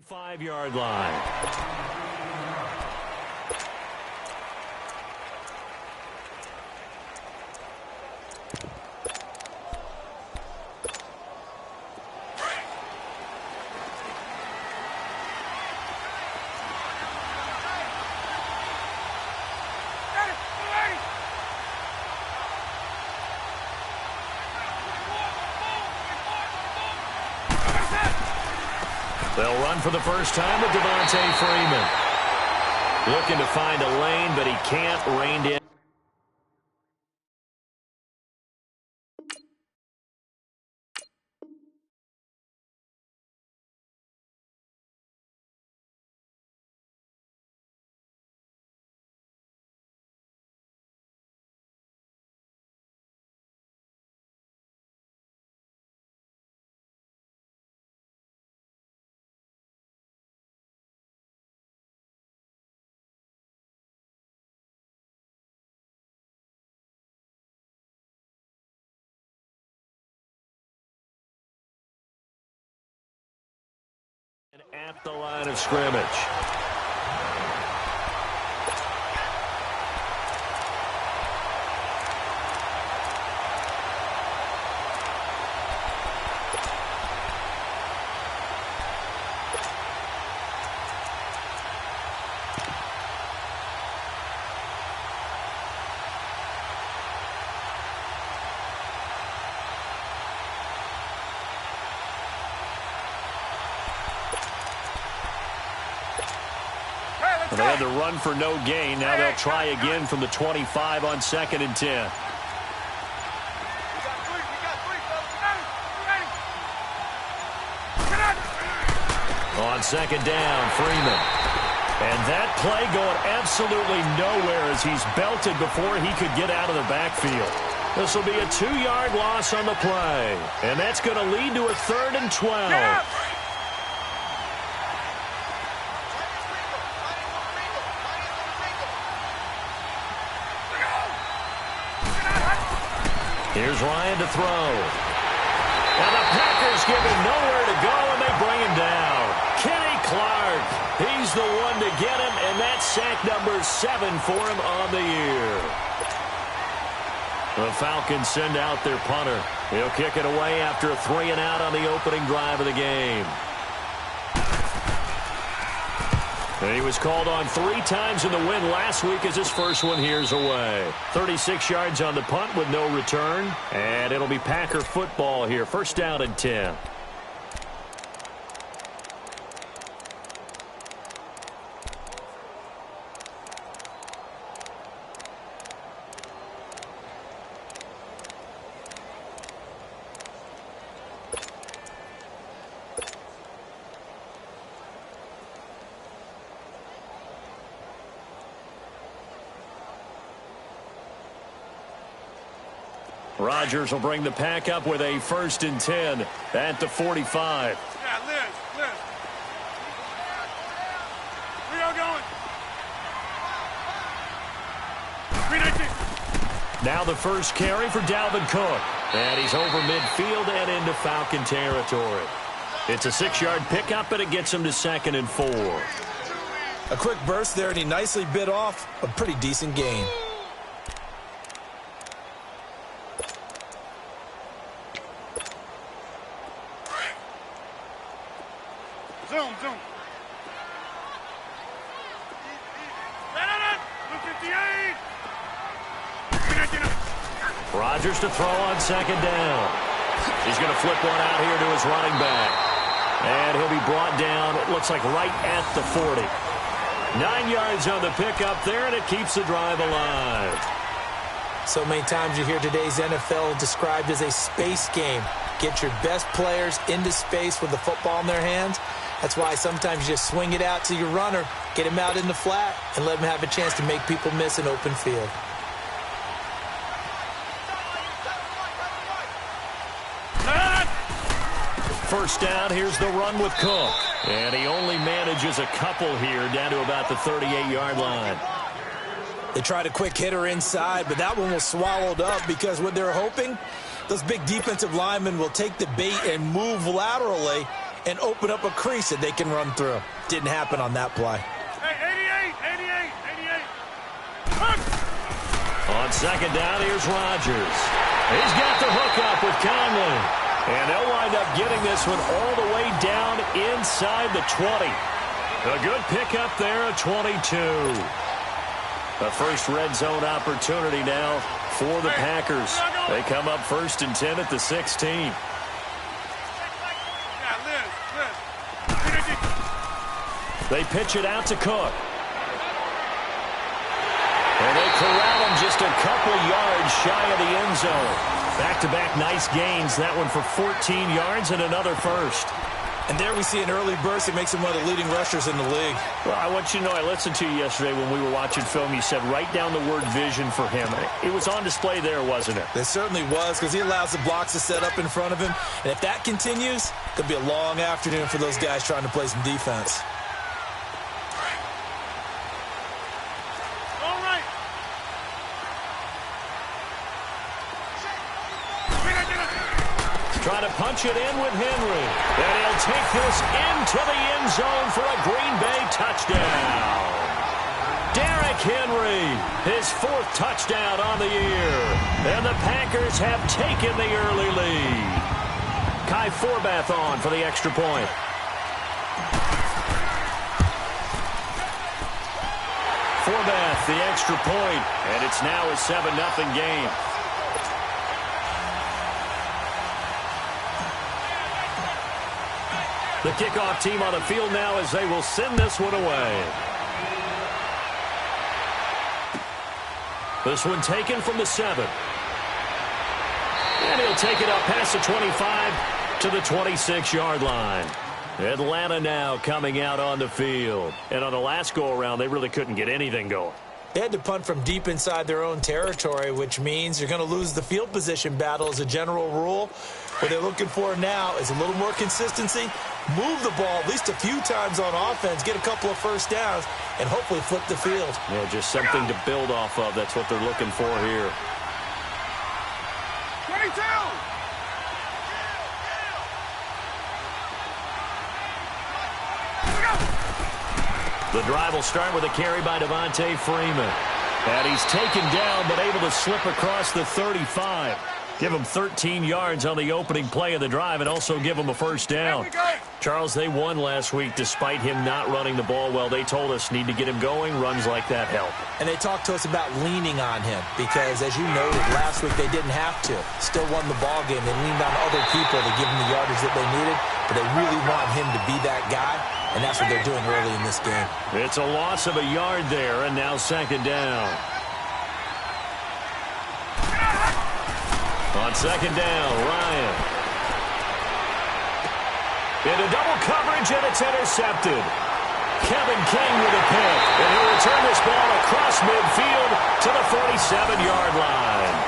5-yard line. They'll run for the first time with Devontae Freeman. Looking to find a lane, but he can't. Reined in. At the line of scrimmage. They had to run for no gain. Now they'll try again from the 25 on 2nd and 10. On 2nd down, Freeman. And that play going absolutely nowhere as he's belted before he could get out of the backfield. This will be a 2-yard loss on the play. And that's going to lead to a 3rd and 12. Here's Ryan to throw. And the Packers give him nowhere to go, and they bring him down. Kenny Clark, he's the one to get him, and that's sack number 7 for him on the year. The Falcons send out their punter. He'll kick it away after a 3-and-out on the opening drive of the game. And he was called on 3 times in the win last week as his first one here's away. 36 yards on the punt with no return. And it'll be Packer football here. 1st down and 10. Rodgers will bring the pack up with a 1st and 10 at the 45. Yeah, Liz. Where y'all going? Now the first carry for Dalvin Cook. And he's over midfield and into Falcon territory. It's a 6-yard pickup, and it gets him to 2nd and 4. A quick burst there, and he nicely bit off a pretty decent gain. Zoom. Rodgers to throw on 2nd down. He's going to flip one out here to his running back. And he'll be brought down, it looks like right at the 40. 9 yards on the pickup there, and it keeps the drive alive. So many times you hear today's NFL described as a space game. Get your best players into space with the football in their hands. That's why sometimes you just swing it out to your runner, get him out in the flat, and let him have a chance to make people miss an open field. first down. Here's the run with Cook. And he only manages a couple here down to about the 38-yard line. They tried a quick hitter inside, but that one was swallowed up because what they're hoping, those big defensive linemen will take the bait and move laterally and open up a crease that they can run through. Didn't happen on that play. Hey, 88. On second down, here's Rodgers. He's got the hookup with Conley. And they'll wind up getting this one all the way down inside the 20. A good pickup there at 22. A first red zone opportunity now for the Packers. They come up 1st and 10 at the 16. They pitch it out to Cook. And they corral him just a couple yards shy of the end zone. Back-to-back nice gains. That one for 14 yards and another first. And there we see an early burst that makes him one of the leading rushers in the league. Well, I want you to know, I listened to you yesterday when we were watching film. You said write down the word vision for him. It was on display there, wasn't it? It certainly was, because he allows the blocks to set up in front of him. And if that continues, it could be a long afternoon for those guys trying to play some defense. Trying to punch it in with Henry. And he'll take this into the end zone for a Green Bay touchdown. Derrick Henry, his 4th touchdown on the year. And the Packers have taken the early lead. Kai Forbath on for the extra point. Forbath, the extra point. And it's now a 7-0 game. The kickoff team on the field now as they will send this one away. This one taken from the 7. And he'll take it up past the 25 to the 26-yard line. Atlanta now coming out on the field. And on the last go-around, they really couldn't get anything going. They had to punt from deep inside their own territory, which means you're going to lose the field position battle as a general rule. What they're looking for now is a little more consistency, move the ball at least a few times on offense, get a couple of first downs, and hopefully flip the field. Yeah, just something to build off of. That's what they're looking for here. 22! The drive will start with a carry by Devontae Freeman. And he's taken down but able to slip across the 35. Give him 13 yards on the opening play of the drive and also give him a first down. Charles, they won last week despite him not running the ball well. They told us need to get him going. Runs like that help. And they talked to us about leaning on him because, as you noted, last week they didn't have to. Still won the ball game. They leaned on other people to give him the yardage that they needed, but they really want him to be that guy, and that's what they're doing early in this game. It's a loss of a yard there, and now second down. On second down, Ryan. Into double coverage, and it's intercepted. Kevin King with a pick, and he'll return this ball across midfield to the 47-yard line.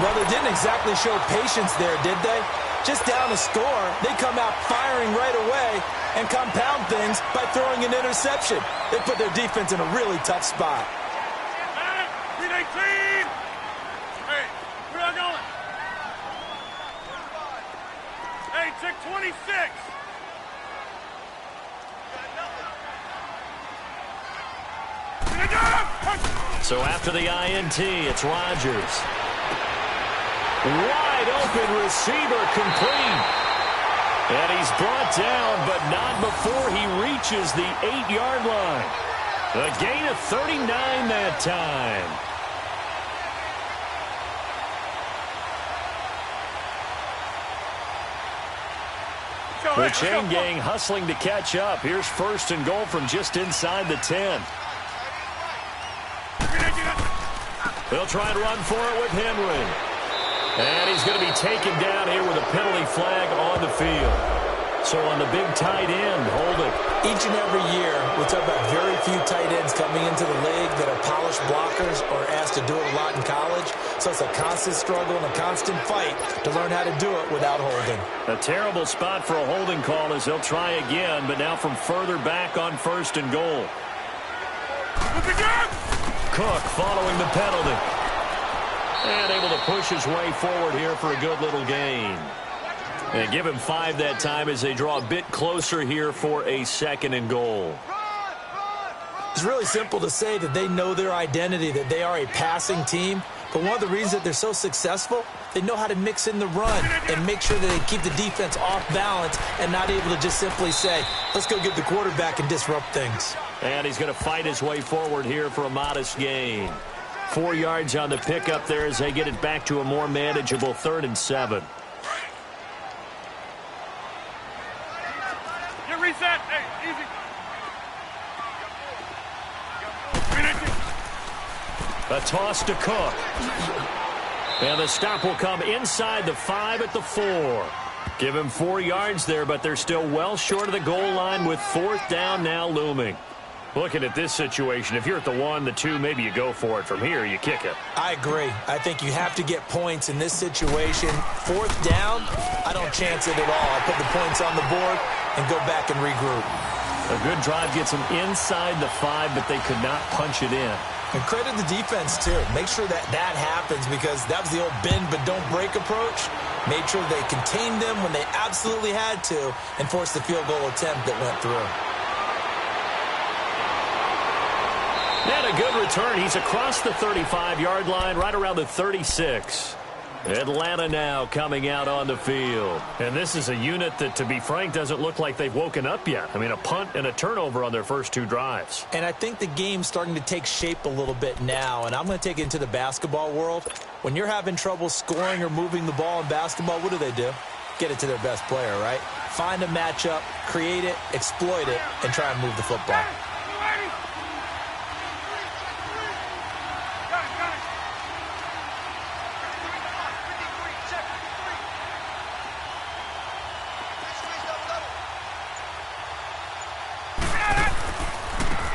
Well, they didn't exactly show patience there, did they? Just down a score, they come out firing right away and compound things by throwing an interception. They put their defense in a really tough spot. Hey, where are going? Hey, check 26. So after the INT, it's Rodgers. Wide open receiver complete. And he's brought down, but not before he reaches the 8-yard line. A gain of 39 that time. The chain gang hustling to catch up. Here's first and goal from just inside the 10. They'll try and run for it with Henry. And he's going to be taken down here with a penalty flag on the field. So on the big tight end, holding. Each and every year, we talk about very few tight ends coming into the league that are polished blockers or asked to do it a lot in college. So it's a constant struggle and a constant fight to learn how to do it without holding. A terrible spot for a holding call as they'll try again, but now from further back on 1st and goal. Cook following the penalty. And able to push his way forward here for a good little gain. And give him 5 that time as they draw a bit closer here for a 2nd and goal. It's really simple to say that they know their identity, that they are a passing team. But one of the reasons that they're so successful, they know how to mix in the run and make sure that they keep the defense off balance and not able to just simply say, let's go get the quarterback and disrupt things. And he's going to fight his way forward here for a modest gain. 4 yards on the pickup there as they get it back to a more manageable 3rd and 7. Reset. Hey, easy. A toss to Cook. And the stop will come inside the 5 at the 4. Give him 4 yards there, but they're still well short of the goal line with 4th down now looming. Looking at this situation, if you're at the 1, the 2, maybe you go for it. From here, you kick it. I agree. I think you have to get points in this situation. 4th down, I don't chance it at all. I put the points on the board and go back and regroup. A good drive gets them inside the 5, but they could not punch it in. And credit the defense, too. Make sure that that happens because that was the old bend but don't break approach. Made sure they contained them when they absolutely had to and forced the field goal attempt that went through. And a good return. He's across the 35-yard line, right around the 36. Atlanta now coming out on the field. And this is a unit that, to be frank, doesn't look like they've woken up yet. I mean, a punt and a turnover on their first 2 drives. And I think the game's starting to take shape a little bit now, and I'm going to take it into the basketball world. When you're having trouble scoring or moving the ball in basketball, what do? Get it to their best player, right? Find a matchup, create it, exploit it, and try and move the football.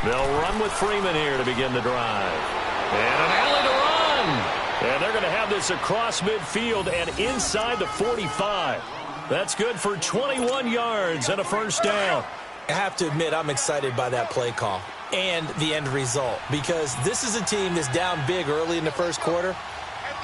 They'll run with Freeman here to begin the drive. And an alley to run. And they're going to have this across midfield and inside the 45. That's good for 21 yards and a 1st down. I have to admit, I'm excited by that play call and the end result because this is a team that's down big early in the 1st quarter.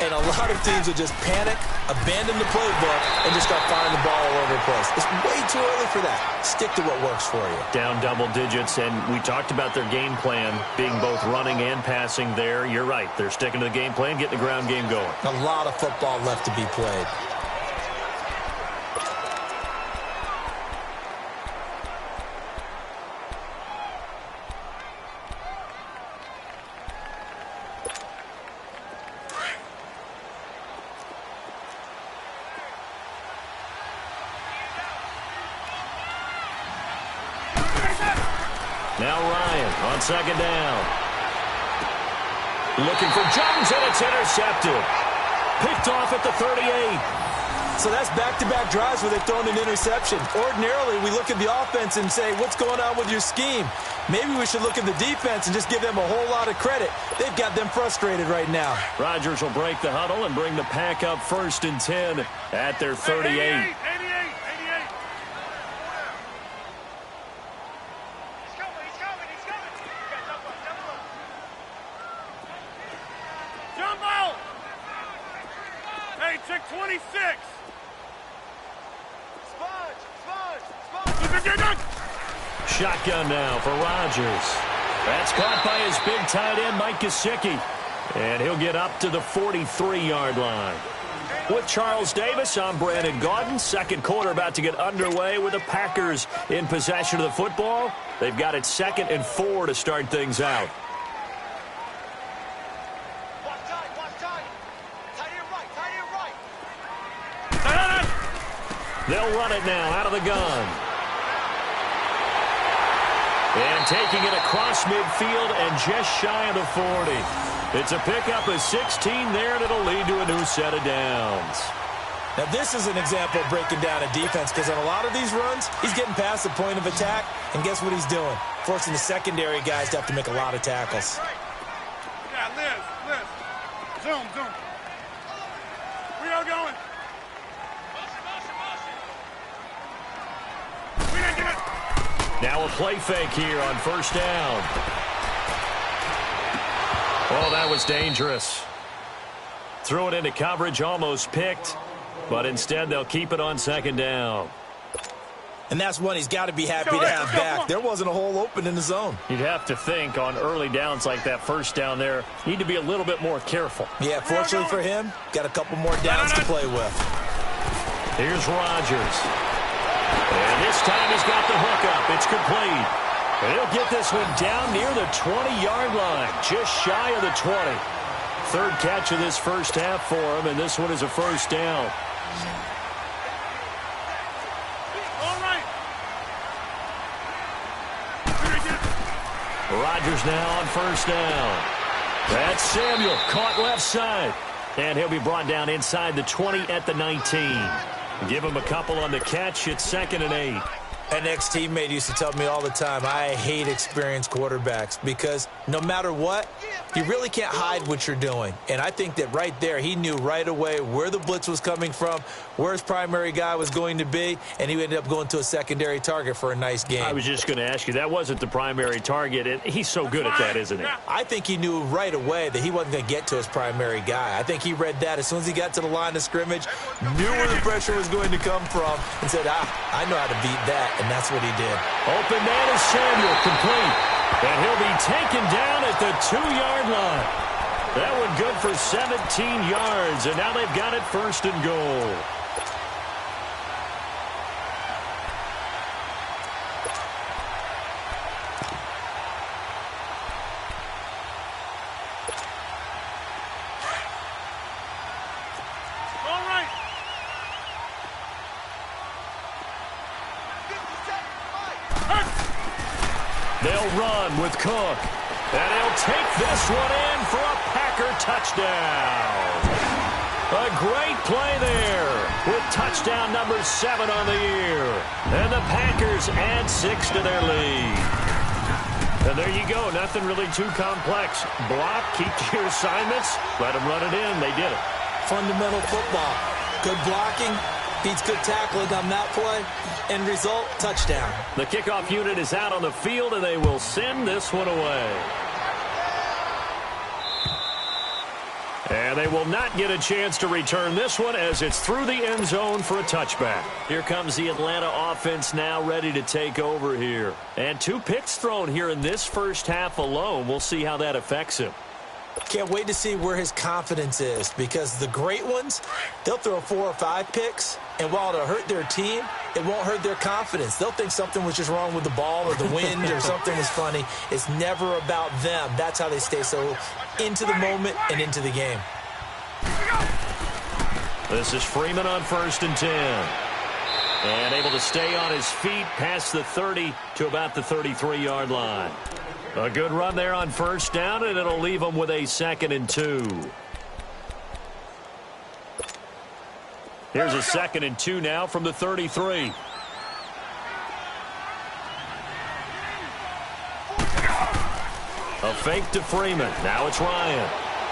And a lot of teams will just panic, abandon the playbook, and just start firing the ball all over the place. It's way too early for that. Stick to what works for you. Down double digits, and we talked about their game plan being both running and passing there. You're right. They're sticking to the game plan, getting the ground game going. A lot of football left to be played. Now Ryan on 2nd down. Looking for Jones, and it's intercepted. Picked off at the 38. So that's back-to-back drives where they've thrown an interception. Ordinarily, we look at the offense and say, what's going on with your scheme? Maybe we should look at the defense and just give them a whole lot of credit. They've got them frustrated right now. Rodgers will break the huddle and bring the pack up 1st and 10 at their 38. Check 26. Shotgun now for Rodgers. That's caught by his big tight end, Mike Gesicki. And he'll get up to the 43-yard line. With Charles Davis, I'm Brandon Gaudin. 2nd quarter about to get underway with the Packers in possession of the football. They've got it 2nd and 4 to start things out. They'll run it now out of the gun. And taking it across midfield and just shy of the 40. It's a pickup of 16 there, and it'll lead to a new set of downs. Now, this is an example of breaking down a defense because on a lot of these runs, he's getting past the point of attack, and guess what he's doing? Forcing the secondary guys to have to make a lot of tackles. Yeah, Liz. Zoom. We are going. We didn't get it. Now a play fake here on first down. Oh, that was dangerous. Threw it into coverage, almost picked. But instead, they'll keep it on second down. And that's one he's got to be happy to have back. There wasn't a hole open in the zone. You'd have to think on early downs like that first down there, need to be a little bit more careful. Yeah, fortunately for him, got a couple more downs to play with. Here's Rodgers. And this time he's got the hook up. It's complete. And he'll get this one down near the 20-yard line, just shy of the 20. Third catch of this first half for him, and this one is a first down. All right. Rodgers now on first down. That's Samuel, caught left side. And he'll be brought down inside the 20 at the 19. Give him a couple on the catch. It's 2nd and 8. An ex-teammate used to tell me all the time, I hate experienced quarterbacks because no matter what, you really can't hide what you're doing. And I think that right there, he knew right away where the blitz was coming from, where his primary guy was going to be, and he ended up going to a secondary target for a nice game. I was just going to ask you, that wasn't the primary target, and he's so good at that, isn't he? I think he knew right away that he wasn't going to get to his primary guy. I think he read that as soon as he got to the line of scrimmage, knew where the pressure was going to come from, and said, I know how to beat that. And that's what he did. Open man is Samuel, complete. And he'll be taken down at the 2-yard line. That one good for 17 yards, and now they've got it 1st and goal. They'll run with Cook. And he'll take this one in for a Packer touchdown. A great play there with touchdown number 7 on the year. And the Packers add 6 to their lead. And there you go. Nothing really too complex. Block, keep to your assignments, let them run it in. They did it. Fundamental football. Good blocking. Beats good tackling on that play. End result, touchdown. The kickoff unit is out on the field, and they will send this one away. And they will not get a chance to return this one as it's through the end zone for a touchback. Here comes the Atlanta offense now ready to take over here. And 2 picks thrown here in this first half alone. We'll see how that affects him. Can't wait to see where his confidence is because the great ones, they'll throw 4 or 5 picks, and while it'll hurt their team, it won't hurt their confidence. They'll think something was just wrong with the ball or the wind or something was funny. It's never about them. That's how they stay so into the moment and into the game. This is Freeman on 1st and 10. And able to stay on his feet past the 30 to about the 33-yard line. A good run there on first down, and it'll leave them with a 2nd and 2. Here's a 2nd and 2 now from the 33. A fake to Freeman. Now it's Ryan.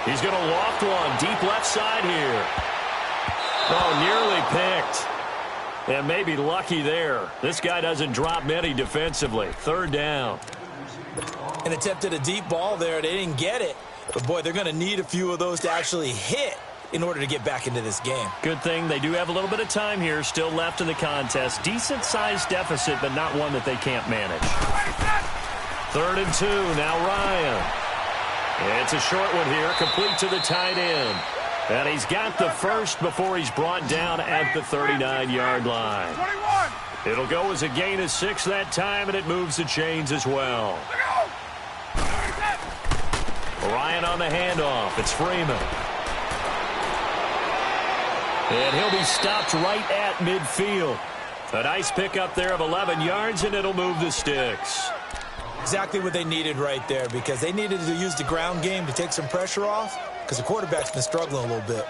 He's going to loft one deep left side here. Oh, nearly picked. And maybe lucky there. This guy doesn't drop many defensively. 3rd down. And attempted a deep ball there. They didn't get it. But, boy, they're going to need a few of those to actually hit in order to get back into this game. Good thing they do have a little bit of time here still left in the contest. Decent-sized deficit, but not one that they can't manage. 3rd and 2. Now Ryan. It's a short one here, complete to the tight end. And he's got the first before he's brought down at the 39-yard line. It'll go as a gain of 6 that time, and it moves the chains as well. Ryan on the handoff. It's Freeman. And he'll be stopped right at midfield. A nice pickup there of 11 yards, and it'll move the sticks. Exactly what they needed right there because they needed to use the ground game to take some pressure off because the quarterback's been struggling a little bit.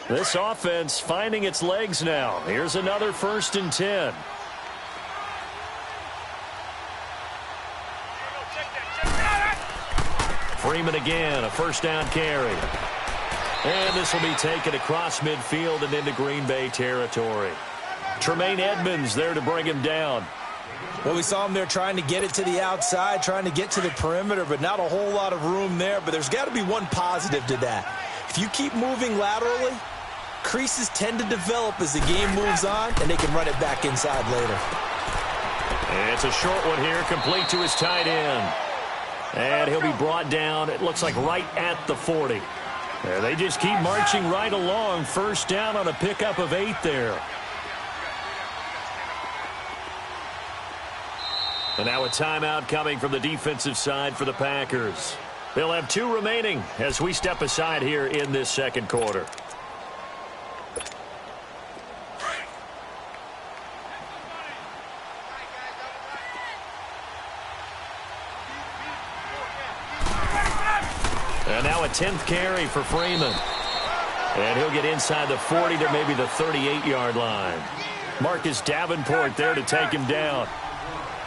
This offense finding its legs now. Here's another 1st and 10. Freeman again, a 1st down carry. And this will be taken across midfield and into Green Bay territory. Tremaine Edmonds there to bring him down. Well, we saw him there trying to get it to the outside, trying to get to the perimeter, but not a whole lot of room there. But there's got to be one positive to that. If you keep moving laterally, creases tend to develop as the game moves on, and they can run it back inside later. And it's a short one here, complete to his tight end. And he'll be brought down, it looks like right at the 40. And they just keep marching right along. 1st down on a pickup of 8 there. And now a timeout coming from the defensive side for the Packers. They'll have 2 remaining as we step aside here in this 2nd quarter. And now a 10th carry for Freeman. And he'll get inside the 40 to maybe the 38-yard line. Marcus Davenport there to take him down.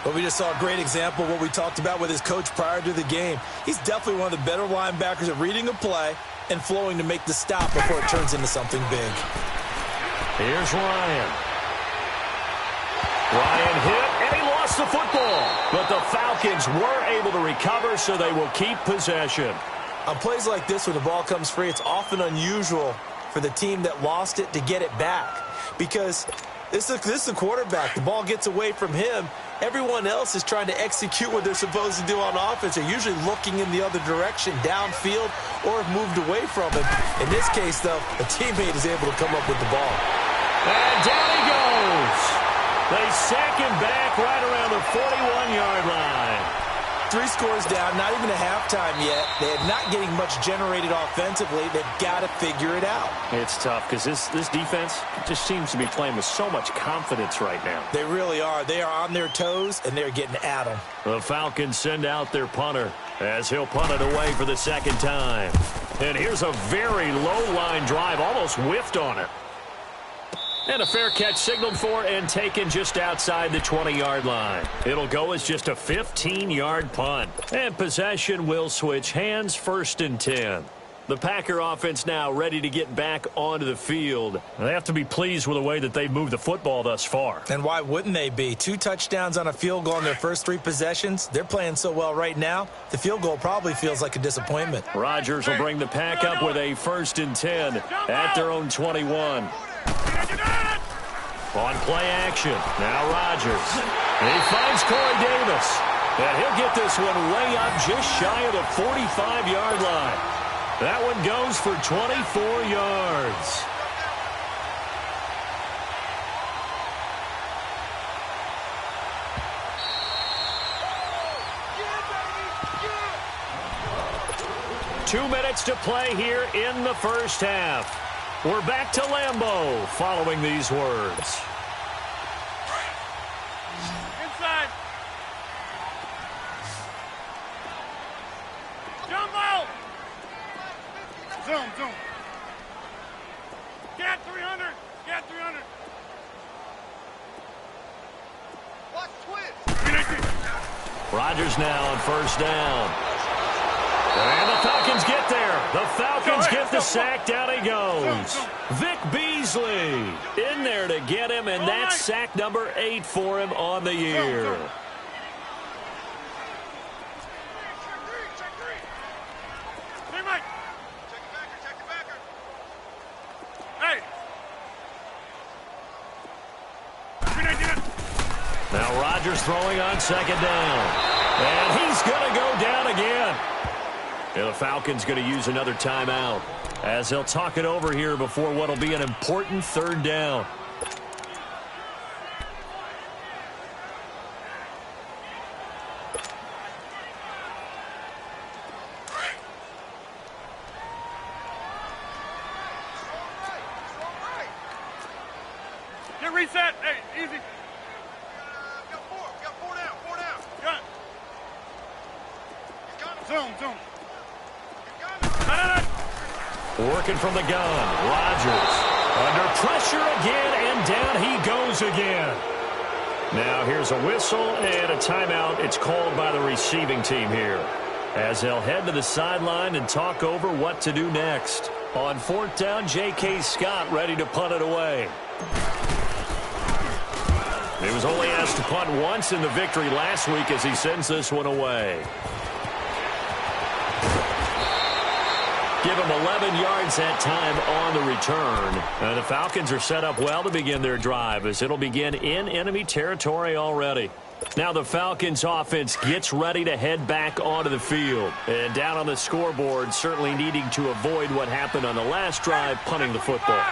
But we just saw a great example of what we talked about with his coach prior to the game. He's definitely one of the better linebackers at reading a play and flowing to make the stop before it turns into something big. Here's Ryan. Ryan hit, and he lost the football. But the Falcons were able to recover, so they will keep possession. On plays like this, when the ball comes free, it's often unusual for the team that lost it to get it back. Because this is the quarterback. The ball gets away from him. Everyone else is trying to execute what they're supposed to do on offense. They're usually looking in the other direction, downfield, or have moved away from him. In this case, though, a teammate is able to come up with the ball. And down he goes. They sack him back right around the 41-yard line. 3 scores down, not even a halftime yet. They are not getting much generated offensively. They've got to figure it out. It's tough because this defense just seems to be playing with so much confidence right now. They really are. They are on their toes, and they're getting at them. The Falcons send out their punter as he'll punt it away for the 2nd time. And here's a very low-line drive, almost whiffed on it. And a fair catch signaled for and taken just outside the 20-yard line. It'll go as just a 15-yard punt. And possession will switch hands, 1st and 10. The Packer offense now ready to get back onto the field. They have to be pleased with the way that they've moved the football thus far. And why wouldn't they be? 2 touchdowns on a field goal in their first 3 possessions. They're playing so well right now, the field goal probably feels like a disappointment. Rodgers will bring the Pack up with a 1st and 10 at their own 21. On play action, now Rodgers. He finds Corey Davis. And he'll get this one way up just shy of the 45-yard line. That one goes for 24 yards. Yeah. 2 minutes to play here in the first half. We're back to Lambeau following these words. Inside. Jumbo. Zoom. Get 300. Get 300. Watch twist. Rodgers now on 1st down. And the Falcons get there. The Falcons get the sack. Down he goes. Vic Beasley in there to get him, and that's sack number 8 for him on the year. Now Rodgers throwing on 2nd down. And he's going to go down again. And the Falcons going to use another timeout as they'll talk it over here before what will be an important 3rd down. Get reset. Hey, easy. Got 4 down. 4 down. Got it. Zoom. Working from the gun. Rodgers under pressure again, and down he goes again. Now here's a whistle and a timeout. It's called by the receiving team here, as they'll head to the sideline and talk over what to do next. On 4th down, J.K. Scott ready to punt it away. He was only asked to punt once in the victory last week as he sends this one away. Give him 11 yards that time on the return. And the Falcons are set up well to begin their drive, as it'll begin in enemy territory already. Now the Falcons offense gets ready to head back onto the field. And down on the scoreboard, certainly needing to avoid what happened on the last drive, punting the football.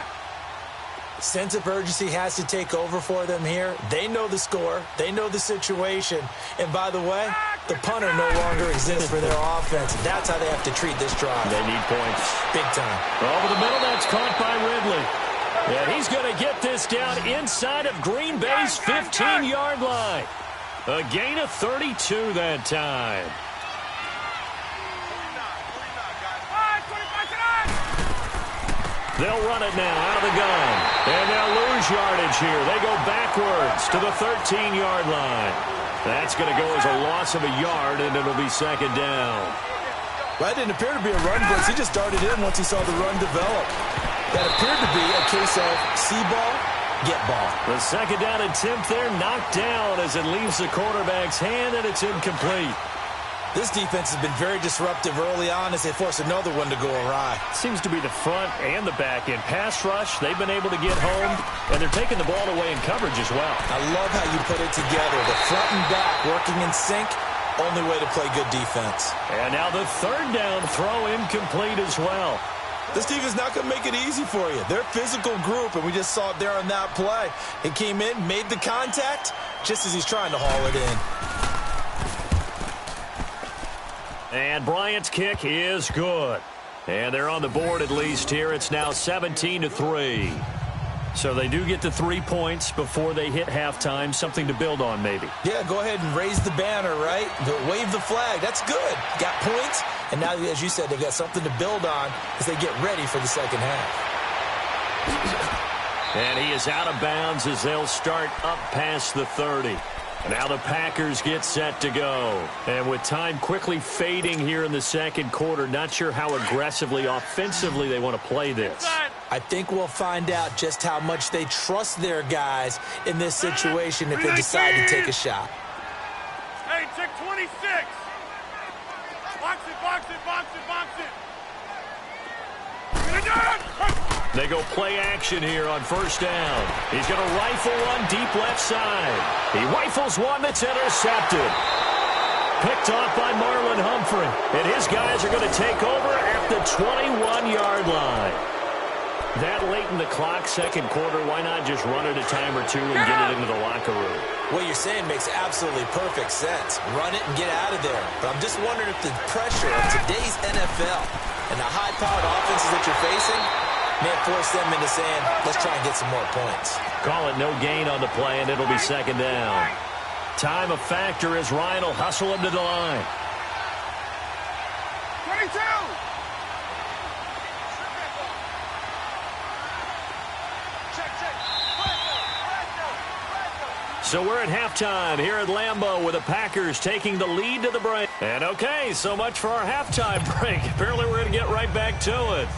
Sense of urgency has to take over for them here. They know the score. They know the situation. And by the way, the punter no longer exists for their offense. That's how they have to treat this drive. They need points. Big time. Over the middle, that's caught by Ridley. And he's going to get this down inside of Green Bay's 15-yard line. A gain of 32 that time. They'll run it now out of the gun. And they'll lose yardage here. They go backwards to the 13-yard line. That's going to go as a loss of a yard, and it'll be second down. That didn't appear to be a run blitz. He just darted in once he saw the run develop. That appeared to be a case of see ball, get ball. The second down attempt there knocked down as it leaves the quarterback's hand, and it's incomplete. This defense has been very disruptive early on as they force another one to go awry. Seems to be the front and the back end. Pass rush, they've been able to get home, and they're taking the ball away in coverage as well. I love how you put it together. The front and back working in sync, only way to play good defense. And now the third down throw incomplete as well. This defense is not going to make it easy for you. They're a physical group, and we just saw it there on that play. He came in, made the contact, just as he's trying to haul it in. And Bryant's kick is good. And they're on the board at least here. It's now 17-3. So they do get the 3 points before they hit halftime. Something to build on, maybe. Yeah, go ahead and raise the banner, right? Wave the flag. That's good. Got points. And now, as you said, they've got something to build on as they get ready for the second half. And he is out of bounds as they'll start up past the 30. Now the Packers get set to go. And with time quickly fading here in the second quarter, not sure how aggressively, offensively they want to play this. I think we'll find out just how much they trust their guys in this situation if they decide to take a shot. Hey, check 26. Box it, box it, box it, box it. They go play action here on first down. He's going to rifle one deep left side. He rifles one that's intercepted. Picked off by Marlon Humphrey. And his guys are going to take over at the 21-yard line. That late in the clock, second quarter, why not just run it a time or two and get it into the locker room? What you're saying makes absolutely perfect sense. Run it and get out of there. But I'm just wondering if the pressure of today's NFL and the high-powered offenses that you're facing may force them into saying, let's try and get some more points. Call it no gain on the play, and it'll be second down. Time a factor as Ryan will hustle him to the line. 22. So we're at halftime here at Lambeau with the Packers taking the lead to the break. And okay, so much for our halftime break. Apparently we're going to get right back to it.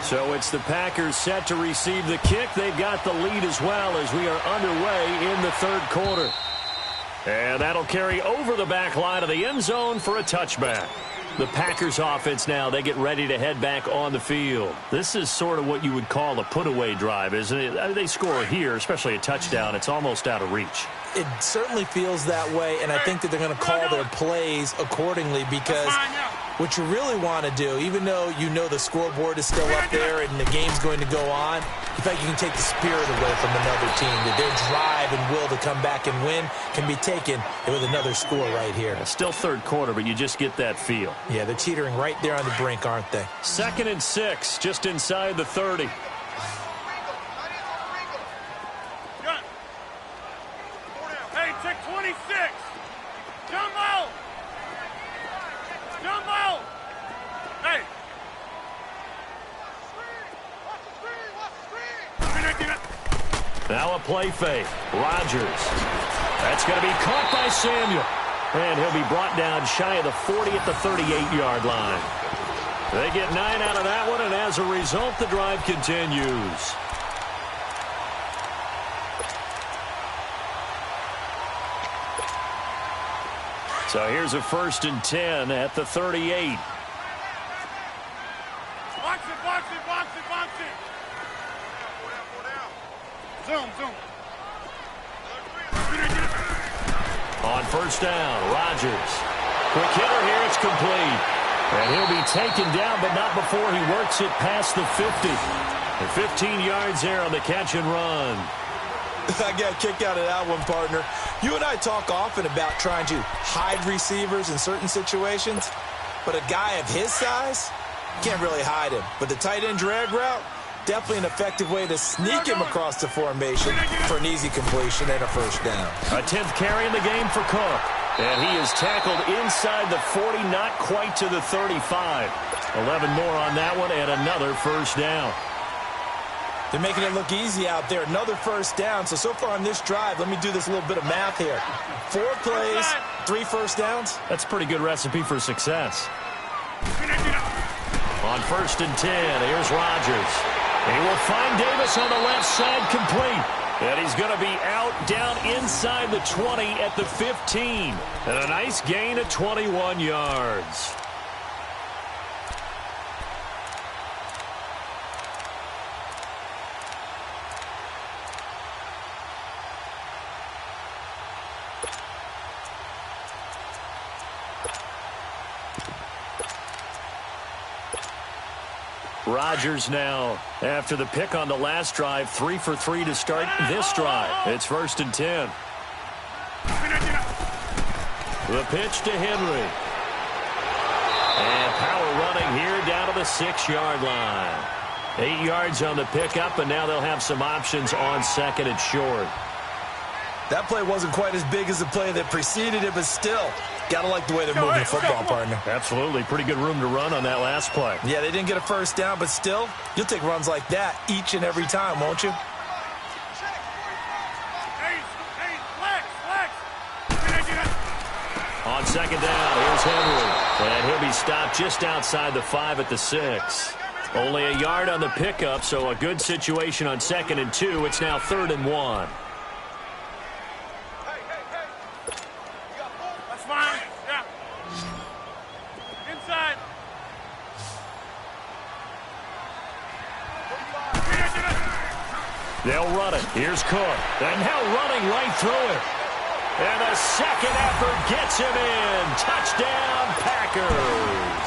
So it's the Packers set to receive the kick. They've got the lead as well as we are underway in the third quarter. And that'll carry over the back line of the end zone for a touchback. The Packers offense now, they get ready to head back on the field. This is sort of what you would call a put-away drive, isn't it? They score here, especially a touchdown. It's almost out of reach. It certainly feels that way, and I think that they're going to call their plays accordingly because what you really want to do, even though you know the scoreboard is still up there and the game's going to go on, in fact, you can take the spirit away from another team. That their drive and will to come back and win can be taken with another score right here. Still third quarter, but you just get that feel. Yeah, they're teetering right there on the brink, aren't they? 2nd and 6, just inside the 30. Hey, check 26. Jumbo. Jumbo. Now a play fake. Rodgers. That's going to be caught by Samuel. And he'll be brought down shy of the 40 at the 38-yard line. They get 9 out of that one, and as a result, the drive continues. So here's a 1st and 10 at the 38. Box it, box it, box it, box it. Zoom, zoom. On 1st down, Rodgers. Quick hitter here, it's complete. And he'll be taken down, but not before he works it past the 50. And 15 yards there on the catch and run. I got a kick out of that one, partner. You and I talk often about trying to hide receivers in certain situations, but a guy of his size can't really hide him. But the tight end drag route, definitely an effective way to sneak him across the formation for an easy completion and a 1st down. A 10th carry in the game for Cook. And he is tackled inside the 40, not quite to the 35. 11 more on that one, and another 1st down. They're making it look easy out there. Another 1st down. So far on this drive, let me do this little bit of math here. 4 plays, 3 1st downs. That's a pretty good recipe for success. On 1st and 10, here's Rodgers. He will find Davis on the left side, complete. And he's going to be out down inside the 20 at the 15. And a nice gain of 21 yards. Rodgers now, after the pick on the last drive, 3 for 3 to start this drive. It's 1st and 10. The pitch to Henry. And power running here down to the 6-yard line. 8 yards on the pickup, and now they'll have some options on 2nd and short. That play wasn't quite as big as the play that preceded it, but still, gotta like the way they're moving the football, partner. Absolutely. Pretty good room to run on that last play. Yeah, they didn't get a 1st down, but still, you'll take runs like that each and every time, won't you? On 2nd down, here's Henry. And he'll be stopped just outside the 5 at the 6. Only a yard on the pickup, so a good situation on 2nd and 2. It's now 3rd and 1. They'll run it. Here's Cook. And now running right through it. And a second effort gets him in. Touchdown, Packers.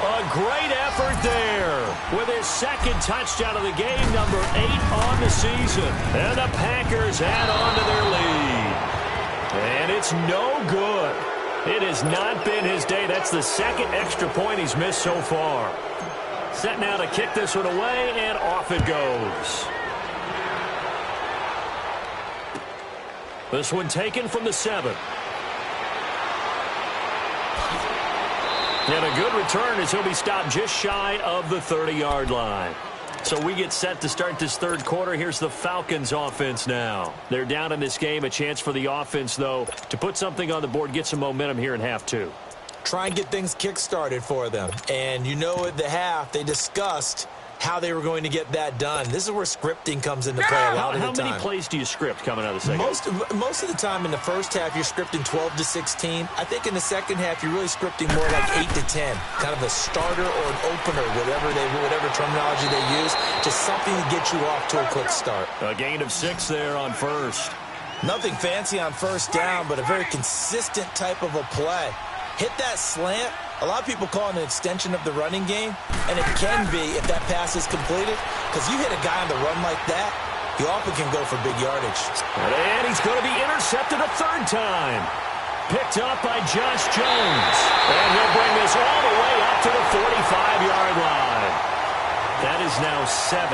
A great effort there with his 2nd touchdown of the game, number 8 on the season. And the Packers add on to their lead. And it's no good. It has not been his day. That's the 2nd extra point he's missed so far. Set now to kick this one away, and off it goes. This one taken from the 7. And a good return as he'll be stopped just shy of the 30-yard line. So we get set to start this 3rd quarter. Here's the Falcons offense now. They're down in this game. A chance for the offense, though, to put something on the board, get some momentum here in half 2. Try and get things kick-started for them. And you know at the half, they discussed how they were going to get that done. This is where scripting comes into play a lot of the time. How many plays do you script coming out of the 2nd? Most of the time in the 1st half, you're scripting 12 to 16. I think in the 2nd half, you're really scripting more like 8 to 10. Kind of a starter or an opener, whatever terminology they use. Just something to get you off to a quick start. A gain of 6 there on 1st. Nothing fancy on 1st down, but a very consistent type of a play. Hit that slant. A lot of people call it an extension of the running game, and it can be if that pass is completed, because you hit a guy on the run like that, you often can go for big yardage. And he's going to be intercepted a 3rd time. Picked up by Josh Jones. And he'll bring this all the way up to the 45-yard line. That is now 7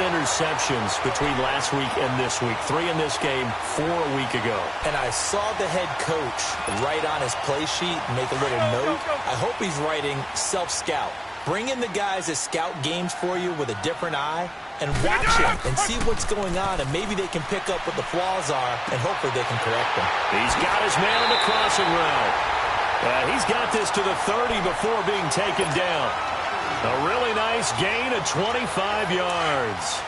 interceptions between last week and this week. 3 in this game, 4 a week ago. And I saw the head coach write on his play sheet, make a little note. I hope he's writing self-scout. Bring in the guys that scout games for you with a different eye and watch them and see what's going on, and maybe they can pick up what the flaws are, and hopefully they can correct them. He's got his man on the crossing route. He's got this to the 30 before being taken down. A really nice gain of 25 yards.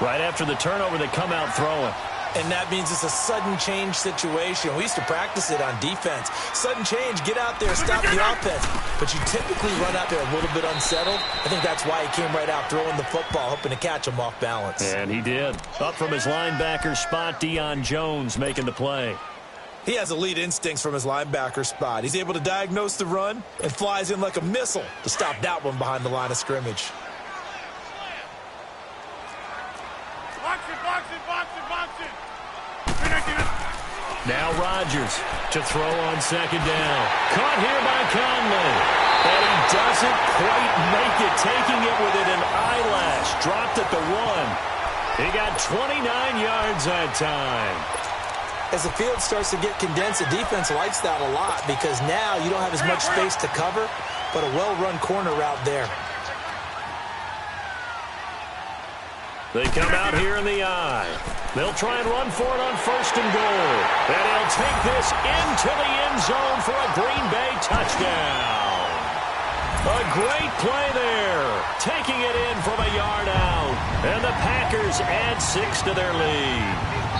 Right after the turnover, they come out throwing. And that means it's a sudden change situation. We used to practice it on defense. Sudden change, get out there, stop the offense. But you typically run out there a little bit unsettled. I think that's why he came right out throwing the football, hoping to catch him off balance. And he did. Up from his linebacker spot, Deion Jones making the play. He has elite instincts from his linebacker spot. He's able to diagnose the run and flies in like a missile to stop that one behind the line of scrimmage. Now Rodgers to throw on second down. Caught here by Conley. And he doesn't quite make it, taking it within an eyelash. Dropped at the 1. He got 29 yards that time. As the field starts to get condensed, the defense likes that a lot because now you don't have as much space to cover, but a well-run corner route there. They come out here in the eye. They'll try and run for it on 1st and goal. And he'll take this into the end zone for a Green Bay touchdown. A great play there. Taking it in from a yard out. And the Packers add 6 to their lead.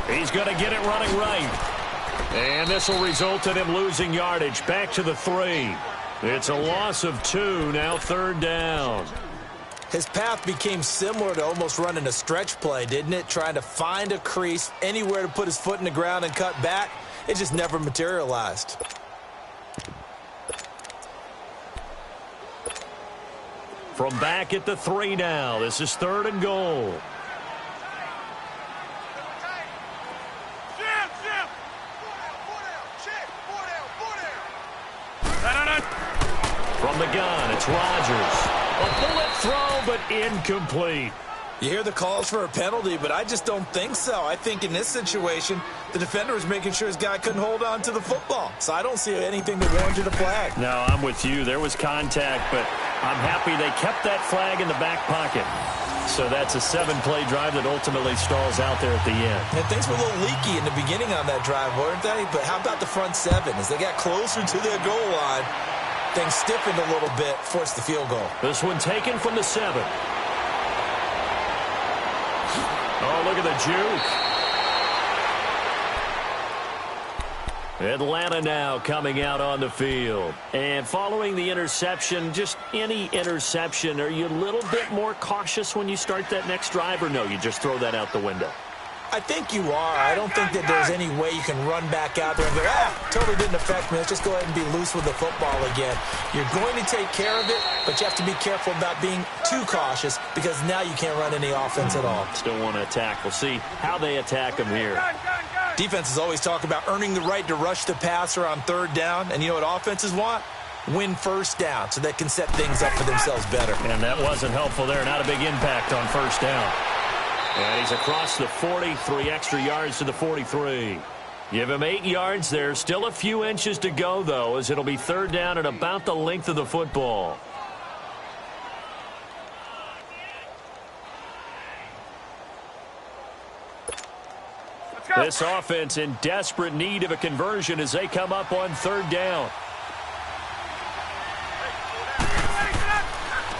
He's going to get it running right. And this will result in him losing yardage. Back to the 3. It's a loss of 2. Now 3rd down. His path became similar to almost running a stretch play, didn't it? Trying to find a crease, anywhere to put his foot in the ground and cut back. It just never materialized. From back at the 3 now. This is 3rd and goal. From the gun, it's Rodgers. A bullet throw, but incomplete. You hear the calls for a penalty, but I just don't think so. I think in this situation, the defender was making sure his guy couldn't hold on to the football. So I don't see anything that warranted a flag. No, I'm with you. There was contact, but I'm happy they kept that flag in the back pocket. So that's a 7-play drive that ultimately stalls out there at the end. And things were a little leaky in the beginning on that drive, weren't they? But how about the front 7? As they got closer to their goal line, things stiffened a little bit, forced the field goal. This one taken from the 7. Oh, look at the juke. Atlanta now coming out on the field. And following the interception, just any interception, are you a little bit more cautious when you start that next drive, or no, you just throw that out the window? I think you are. I don't think that there's any way you can run back out there and go, totally didn't affect me. Let's just go ahead and be loose with the football again. You're going to take care of it, but you have to be careful about being too cautious because now you can't run any offense at all. Still want to attack. We'll see how they attack them here. Defenses always talk about earning the right to rush the passer on 3rd down, and you know what offenses want? Win 1st down so they can set things up for themselves better. And that wasn't helpful there. Not a big impact on 1st down. And he's across the 40, 3 extra yards to the 43. Give him 8 yards there. Still a few inches to go, though, as it'll be 3rd down at about the length of the football. This offense in desperate need of a conversion as they come up on 3rd down.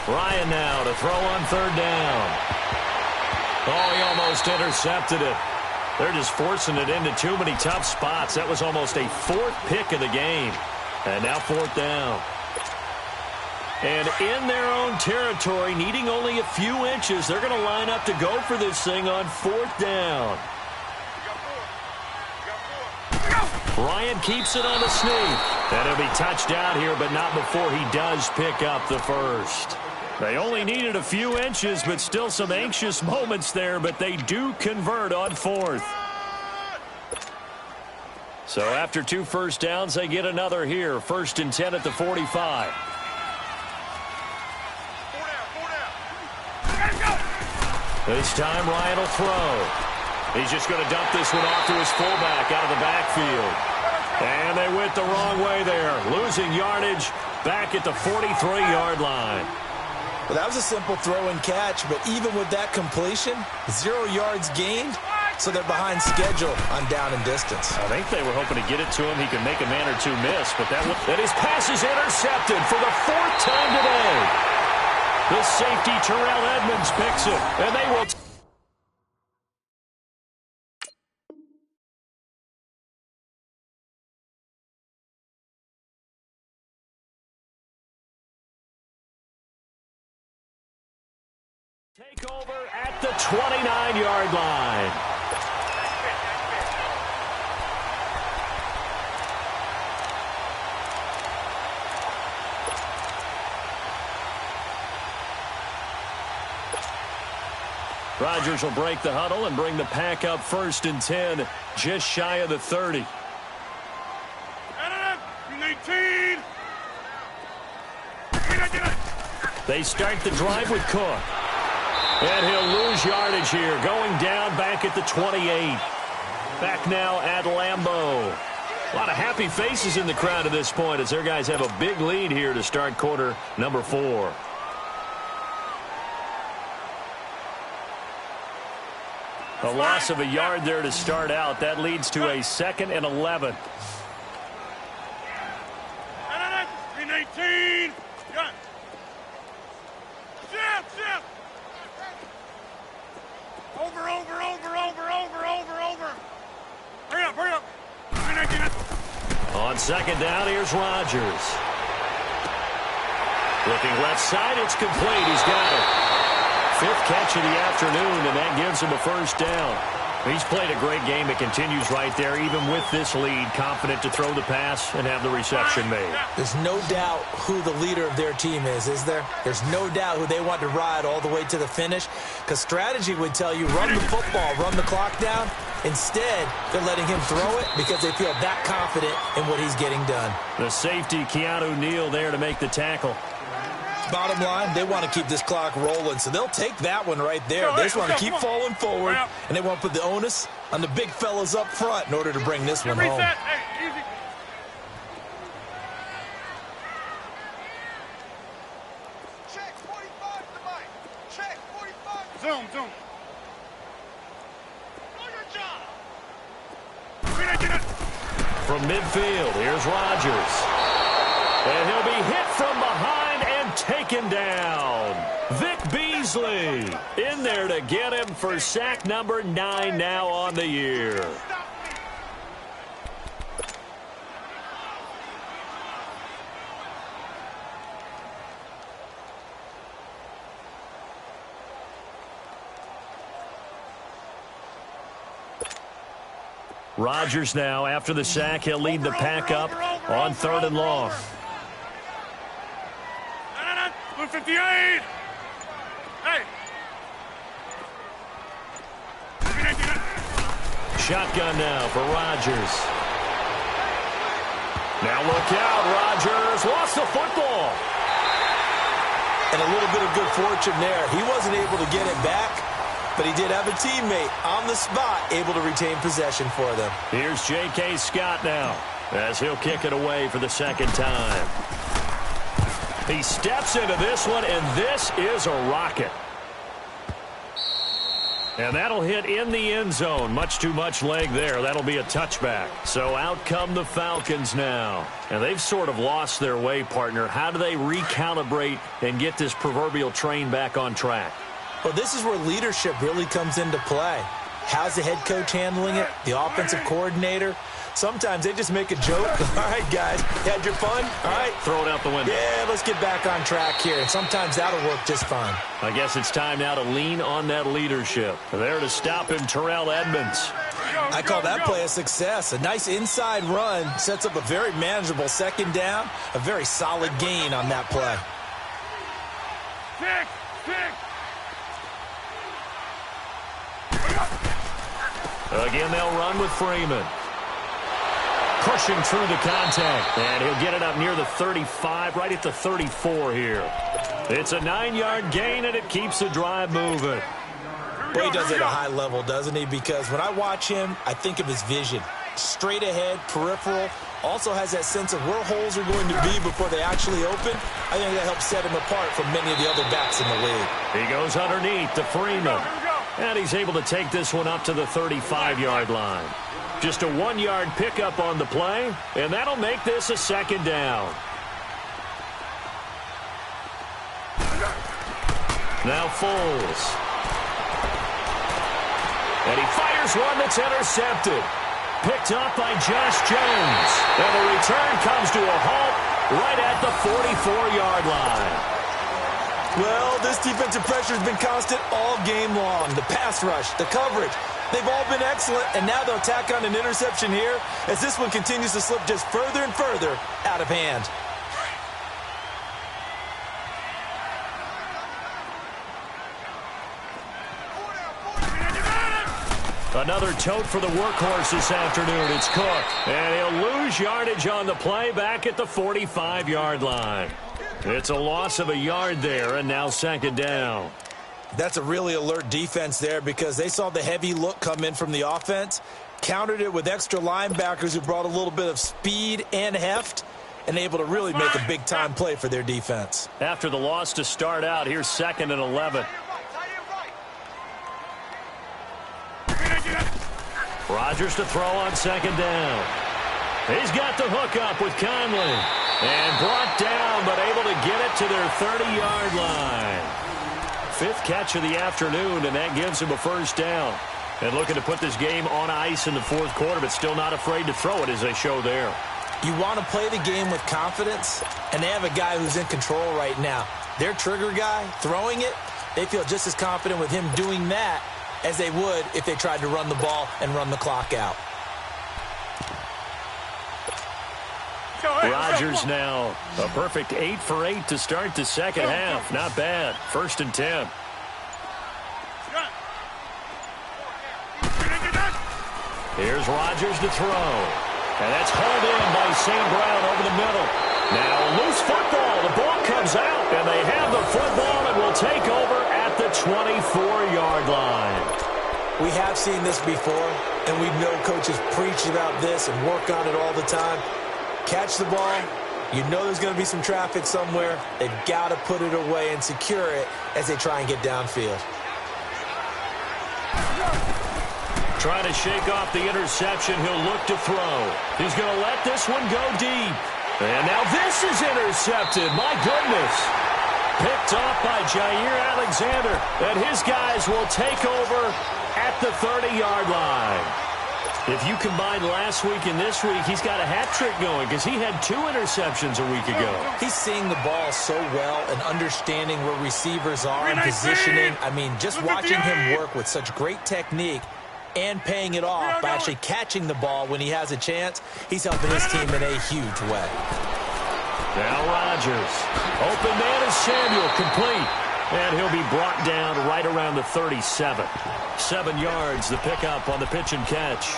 Ryan now to throw on 3rd down. Oh, he almost intercepted it. They're just forcing it into too many tough spots. That was almost a 4th pick of the game. And now 4th down. And in their own territory, needing only a few inches, they're going to line up to go for this thing on 4th down. Ryan keeps it on the sneak. And he'll be touched out here, but not before he does pick up the 1st. They only needed a few inches, but still some anxious moments there, but they do convert on 4th. So after 2 first downs, they get another here. 1st and 10 at the 45. This time Ryan will throw. He's just going to dump this one off to his fullback out of the backfield. And they went the wrong way there. Losing yardage back at the 43-yard line. Well, that was a simple throw and catch, but even with that completion, 0 yards gained, so they're behind schedule on down and distance. I think they were hoping to get it to him. He could make a man or two miss, but that his pass is intercepted for the 4th time today. The safety, Terrell Edmonds, picks it, and they will... take over at the 29-yard line. Rodgers will break the huddle and bring the pack up 1st and 10, just shy of the 30. 18. They start the drive with Cook. And he'll lose yardage here, going down back at the 28. Back now at Lambeau. A lot of happy faces in the crowd at this point as their guys have a big lead here to start quarter number 4. A loss of a yard there to start out. That leads to a 2nd and 11. 18. Shift. Over. Hurry up. On 2nd down, here's Rodgers. Looking left side, it's complete. He's got it. 5th catch of the afternoon, and that gives him a 1st down. He's played a great game. It continues right there, even with this lead, confident to throw the pass and have the reception made. There's no doubt who the leader of their team is there? There's no doubt who they want to ride all the way to the finish, because strategy would tell you run the football, run the clock down. Instead, they're letting him throw it because they feel that confident in what he's getting done. The safety, Keanu Neal, there to make the tackle. Bottom line, they want to keep this clock rolling, so they'll take that one right there. They just want to keep falling forward, and they want to put the onus on the big fellas up front in order to bring this one home. Hey, easy. Check 45 to the mic. Check 45. Zoom. Do your job. From midfield, here's Rodgers. And he'll be hit from behind and taken down. Vic Beasley in there to get him for sack number 9 now on the year. Rodgers now, after the sack, he'll lead the pack up on 3rd and long. 58. Hey. Shotgun now for Rodgers. Now look out, Rodgers lost the football. And a little bit of good fortune there. He wasn't able to get it back, but he did have a teammate on the spot able to retain possession for them. Here's J.K. Scott now as he'll kick it away for the 2nd time. He steps into this one, and this is a rocket. And that'll hit in the end zone. Much too much leg there. That'll be a touchback. So out come the Falcons now. And they've sort of lost their way, partner. How do they recalibrate and get this proverbial train back on track? Well, this is where leadership really comes into play. How's the head coach handling it? The offensive coordinator? Sometimes they just make a joke. All right, guys, you had your fun? All right. Throw it out the window. Yeah, let's get back on track here. And sometimes that'll work just fine. I guess it's time now to lean on that leadership. There to stop him, Terrell Edmonds. I call that play a success. A nice inside run sets up a very manageable 2nd down. A very solid gain on that play. 6. Again, they'll run with Freeman. pushing through the contact. And he'll get it up near the 35, right at the 34 here. It's a 9-yard gain, and it keeps the drive moving. Well, he does it at a high level, doesn't he? Because when I watch him, I think of his vision. Straight ahead, peripheral, also has that sense of where holes are going to be before they actually open. I think that helps set him apart from many of the other backs in the league. He goes underneath to Freeman. And he's able to take this one up to the 35-yard line. Just a 1-yard pickup on the play, and that'll make this a second down. Now Foles. And he fires one that's intercepted. Picked up by Josh Jones. And the return comes to a halt right at the 44-yard line. Well, this defensive pressure has been constant all game long. The pass rush, the coverage, they've all been excellent, and now they'll tack on an interception here as this one continues to slip just further and further out of hand. Another tote for the workhorse this afternoon. It's Cook. And he'll lose yardage on the play back at the 45-yard line. It's a loss of a yard there, and now second down. That's a really alert defense there because they saw the heavy look come in from the offense, countered it with extra linebackers who brought a little bit of speed and heft, and able to really make a big-time play for their defense. After the loss to start out, here's 2nd and 11. Rodgers to throw on second down. He's got the hook up with Conley. And brought down, but able to get it to their 30-yard line. 5th catch of the afternoon, and that gives him a first down. And looking to put this game on ice in the 4th quarter, but still not afraid to throw it as they show there. You want to play the game with confidence, and they have a guy who's in control right now. Their trigger guy, throwing it, they feel just as confident with him doing that as they would if they tried to run the ball and run the clock out. Rodgers now a perfect 8 for 8 to start the second half. Not bad. 1st and 10. Here's Rodgers to throw. And that's hauled in by St. Brown over the middle. Now loose football. The ball comes out, and they have the football and will take over at the 24-yard line. We have seen this before, and we know coaches preach about this and work on it all the time. Catch the ball. You know there's going to be some traffic somewhere. They've got to put it away and secure it as they try and get downfield. Trying to shake off the interception. He'll look to throw. He's going to let this one go deep. And now this is intercepted. My goodness. Picked off by Jair Alexander. And his guys will take over at the 30-yard line. If you combine last week and this week, he's got a hat trick going because he had 2 interceptions a week ago. He's seeing the ball so well and understanding where receivers are and positioning. I mean, just watching him work with such great technique and paying it off by actually catching the ball when he has a chance, he's helping his team in a huge way. Now Rodgers. Open man is Samuel, complete. And he'll be brought down right around the 37. 7 yards, the pickup on the pitch and catch.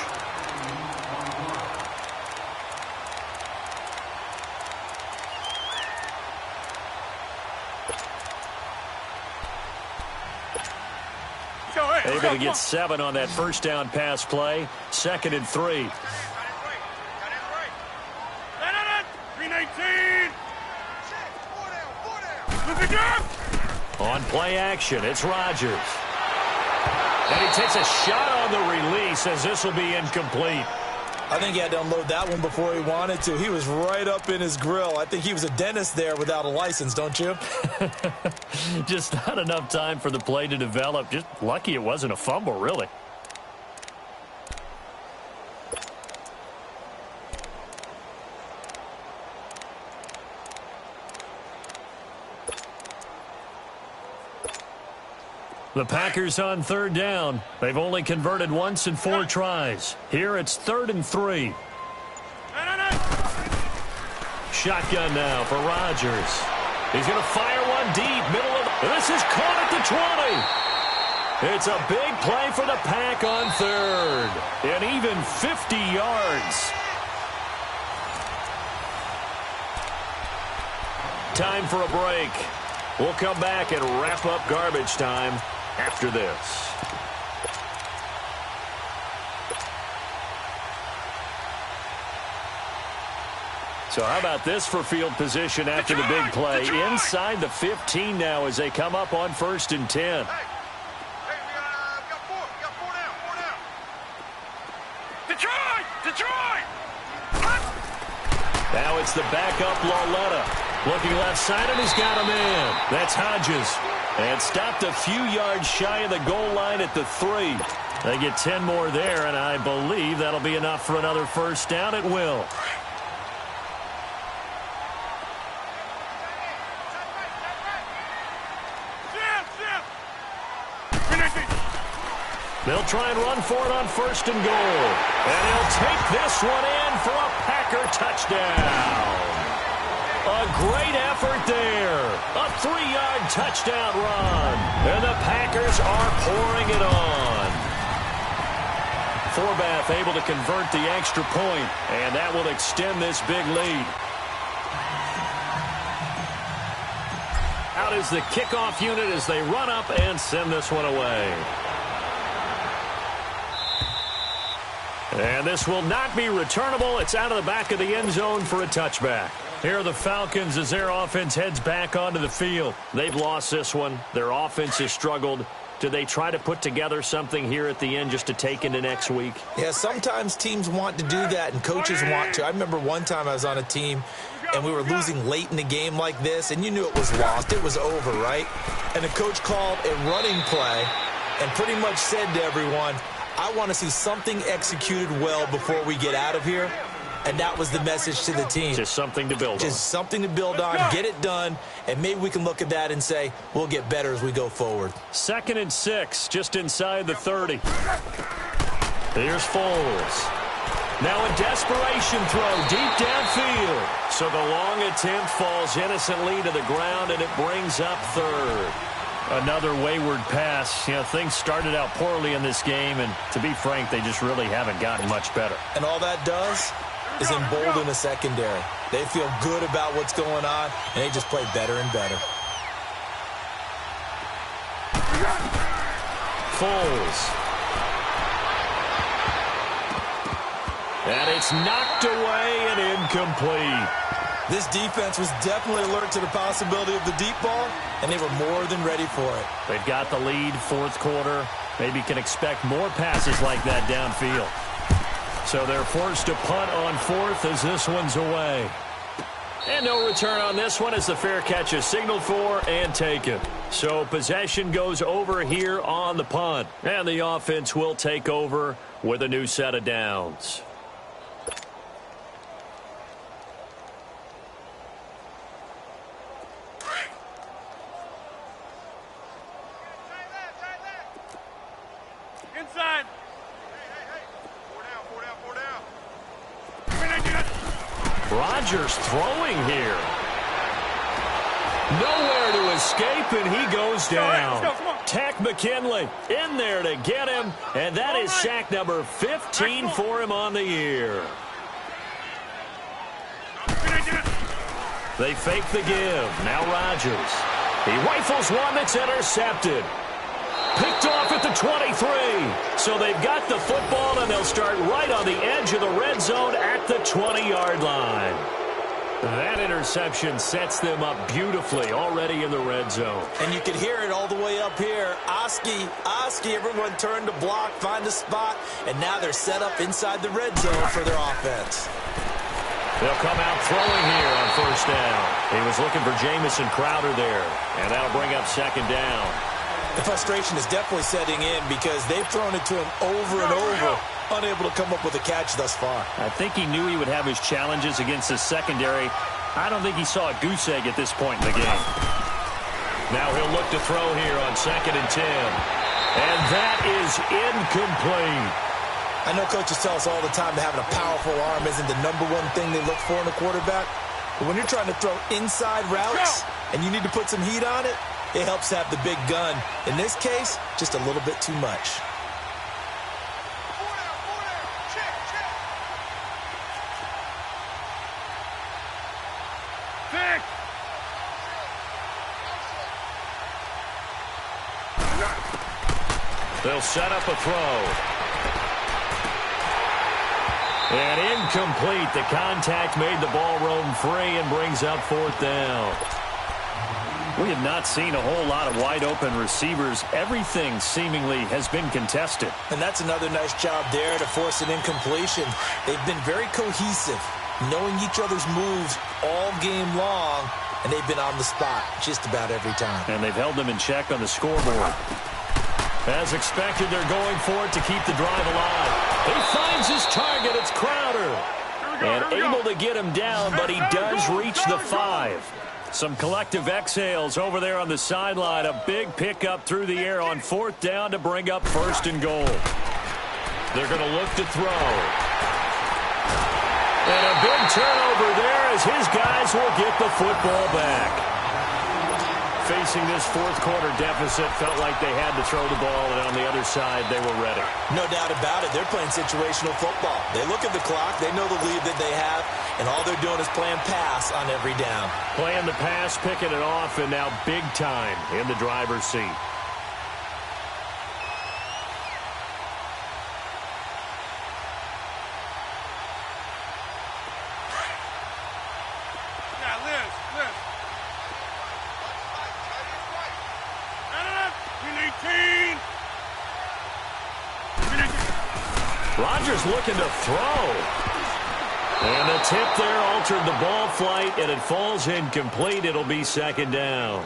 Able to get 7 on that first down pass play. 2nd and 3. 319. On play action, it's Rodgers. And he takes a shot on the release as this will be incomplete. I think he had to unload that one before he wanted to. He was right up in his grill. I think he was a dentist there without a license, don't you? Just not enough time for the play to develop. Just lucky it wasn't a fumble, really. The Packers on 3rd down. They've only converted once in 4 tries. Here it's 3rd and 3. Shotgun now for Rodgers. He's going to fire one deep. Middle of this is caught at the 20. It's a big play for the Pack on 3rd. And even 50 yards. Time for a break. We'll come back and wrap up garbage time after this. So how about this for field position after the big play? Inside the 15 now as they come up on 1st and 10. Hey, we got four down. Detroit! Now it's the backup Lauletta. Looking left side, and he's got a man. That's Hodges. And stopped a few yards shy of the goal line at the 3. They get 10 more there, and I believe that'll be enough for another first down. It will. They'll try and run for it on 1st and goal. And he'll take this one in for a Packer touchdown. A great effort there. A 3-yard touchdown run. And the Packers are pouring it on. Forbath able to convert the extra point, and that will extend this big lead. Out is the kickoff unit as they run up and send this one away. And this will not be returnable. It's out of the back of the end zone for a touchback. Here are the Falcons as their offense heads back onto the field. They've lost this one. Their offense has struggled. Do they try to put together something here at the end just to take into next week? Yeah, sometimes teams want to do that and coaches want to. I remember one time I was on a team and we were losing late in the game like this, and you knew it was lost. It was over, right? And the coach called a running play and pretty much said to everyone, I want to see something executed well before we get out of here. And that was the message to the team. Just something to build on. Just something to build on, get it done, and maybe we can look at that and say, we'll get better as we go forward. 2nd and 6, just inside the 30. Here's Foles. Now a desperation throw deep downfield. So the long attempt falls innocently to the ground, and it brings up 3rd. Another wayward pass. You know, things started out poorly in this game, and to be frank, they just really haven't gotten much better. And all that does is embolden the secondary. They feel good about what's going on, and they just play better and better. Foles. And it's knocked away and incomplete. This defense was definitely alert to the possibility of the deep ball, and they were more than ready for it. They've got the lead, 4th quarter. Maybe can expect more passes like that downfield. So they're forced to punt on 4th as this one's away. And no return on this one as the fair catch is signaled for and taken. So possession goes over here on the punt. And the offense will take over with a new set of downs. Inside. Rodgers throwing here. Nowhere to escape, and he goes down. Let's go. Tack McKinley in there to get him, and that is sack number 15 for him on the year. They fake the give. Now Rodgers. He rifles one that's intercepted. Picked off at the 23. So they've got the football, and they'll start right on the edge of the red zone at the 20-yard line. That interception sets them up beautifully already in the red zone. And you can hear it all the way up here. Oski, everyone turned to block, find a spot, and now they're set up inside the red zone for their offense. They'll come out throwing here on 1st down. He was looking for Jamison Crowder there, and that'll bring up 2nd down. The frustration is definitely setting in because they've thrown it to him over and over, unable to come up with a catch thus far. I think he knew he would have his challenges against his secondary. I don't think he saw a goose egg at this point in the game. Now he'll look to throw here on 2nd and 10. And that is incomplete. I know coaches tell us all the time that having a powerful arm isn't the #1 thing they look for in a quarterback. But when you're trying to throw inside routes and you need to put some heat on it, it helps to have the big gun. In this case, just a little bit too much. They'll set up a throw. And incomplete. The contact made the ball roam free and brings up fourth down. We have not seen a whole lot of wide-open receivers. Everything seemingly has been contested. And that's another nice job there to force an incompletion. They've been very cohesive, knowing each other's moves all game long, and they've been on the spot just about every time. And they've held them in check on the scoreboard. As expected, they're going for it to keep the drive alive. He finds his target. It's Crowder. And able to get him down, but he does reach the 5. Some collective exhales over there on the sideline. A big pickup through the air on fourth down to bring up first and goal. They're going to look to throw. And a big turnover there as his guys will get the football back. Facing this fourth quarter deficit, felt like they had to throw the ball, and on the other side, they were ready. No doubt about it. They're playing situational football. They look at the clock. They know the lead that they have, and all they're doing is playing pass on every down. Playing the pass, picking it off, and now big time in the driver's seat. Rodgers looking to throw. And the tip there altered the ball flight, and it falls incomplete. It'll be second down.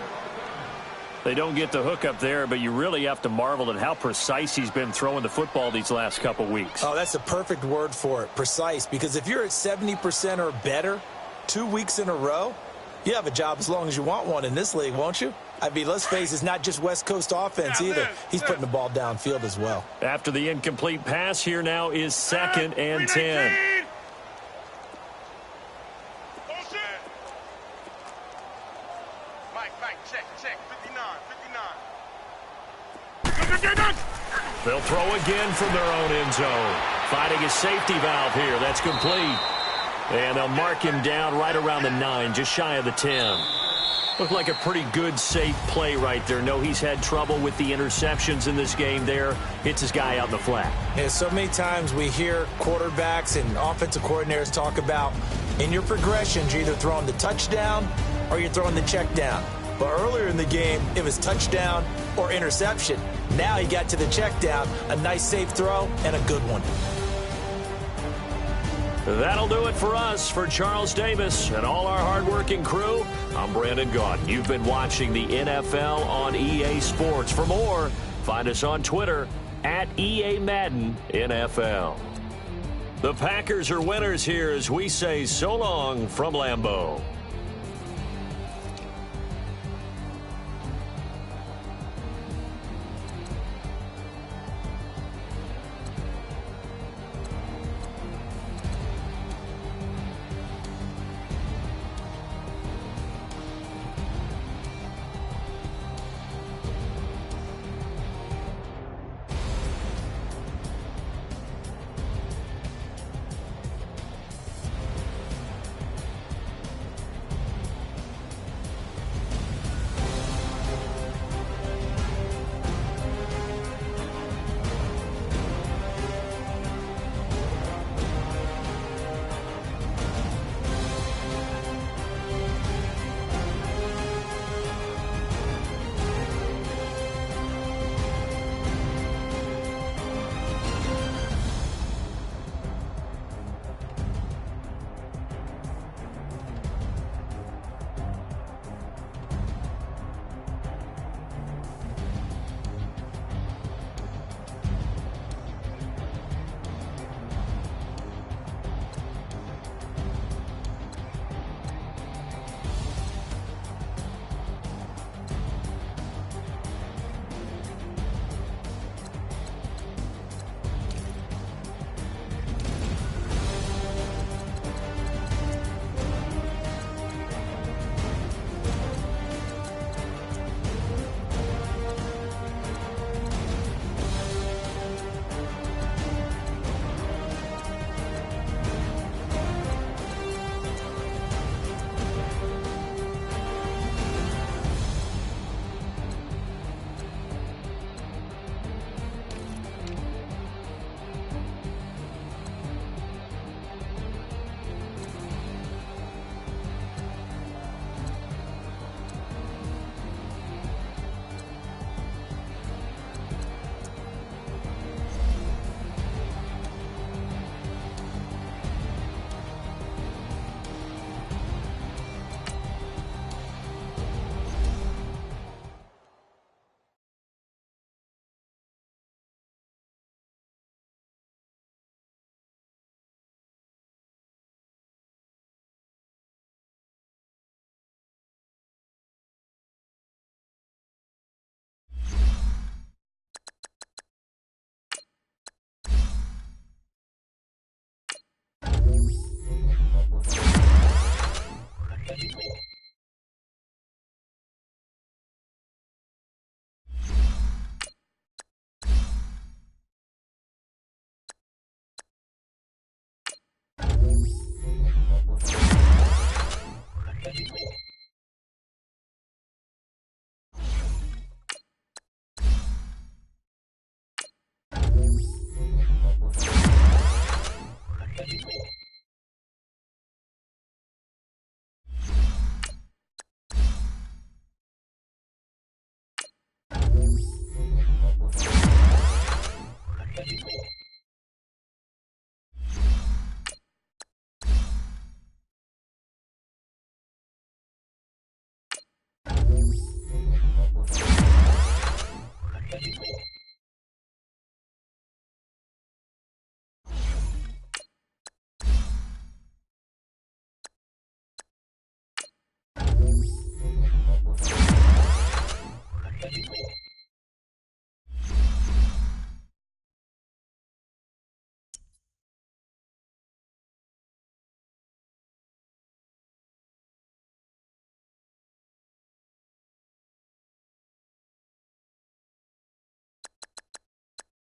They don't get the hook up there, but you really have to marvel at how precise he's been throwing the football these last couple weeks. Oh, that's the perfect word for it, precise, because if you're at 70% or better 2 weeks in a row, you have a job as long as you want one in this league, won't you? I mean, let's face it, it's not just West Coast offense either. He's putting the ball downfield as well. After the incomplete pass, here now is second and 10. Mike, check, 59. They'll throw again from their own end zone. Finding a safety valve here. That's complete. And they'll mark him down right around the 9, just shy of the 10. Looked like a pretty good, safe play right there. No, he's had trouble with the interceptions in this game there. Hits his guy out in the flat. Yeah, so many times we hear quarterbacks and offensive coordinators talk about in your progressions, you're either throwing the touchdown or you're throwing the check down. But earlier in the game, it was touchdown or interception. Now he got to the check down, a nice safe throw, and a good one. That'll do it for us. For Charles Davis and all our hardworking crew, I'm Brandon Gaudin. You've been watching the NFL on EA Sports. For more, find us on Twitter at EA Madden NFL. The Packers are winners here as we say so long from Lambeau.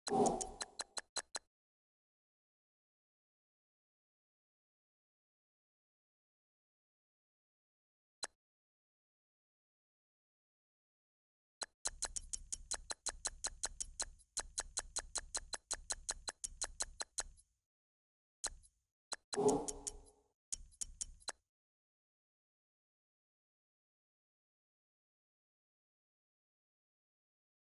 You